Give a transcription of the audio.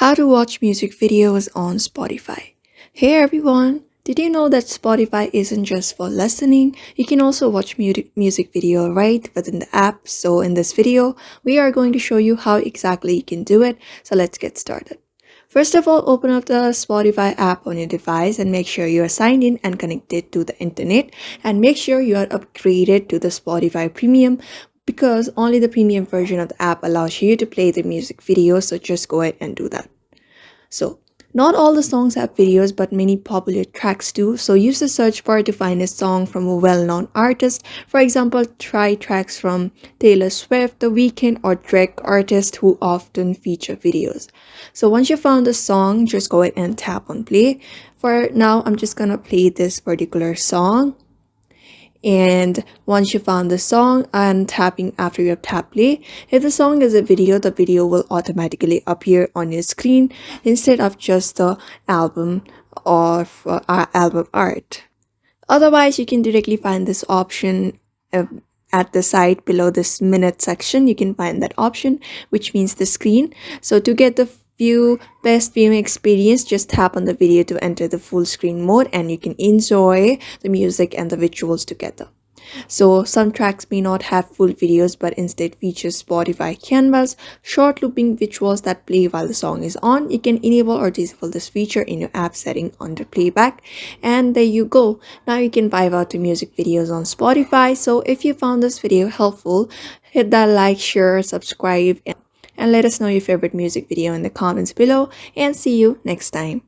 How to watch music videos on Spotify. Hey everyone! Did you know that Spotify isn't just for listening? You can also watch music video right within the app. So in this video, we are going to show you how exactly you can do it. So let's get started. First of all, open up the Spotify app on your device and make sure you are signed in and connected to the internet, and make sure you are upgraded to the Spotify Premium because only the premium version of the app allows you to play the music videos. So just go ahead and do that. So, not all the songs have videos, but many popular tracks do. So, use the search bar to find a song from a well known artist. For example, try tracks from Taylor Swift, The Weeknd, or Drake artists who often feature videos. So, once you found the song, just go ahead and tap on play. For now, I'm just gonna play this particular song. And once you found the song, I'm tapping after you have tapped play. If the song is a video, the video will automatically appear on your screen instead of just the album or album art. Otherwise, you can directly find this option at the side below this minute section. You can find that option, which means the screen. So to get the best viewing experience, just tap on the video to enter the full screen mode, and you can enjoy the music and the visuals together. So some tracks may not have full videos, but instead feature Spotify canvas short looping visuals that play while the song is on. You can enable or disable this feature in your app setting under playback, and there you go. Now you can vibe out to music videos on Spotify. So if you found this video helpful, hit that like, share, subscribe, and let us know your favorite music video in the comments below, and see you next time.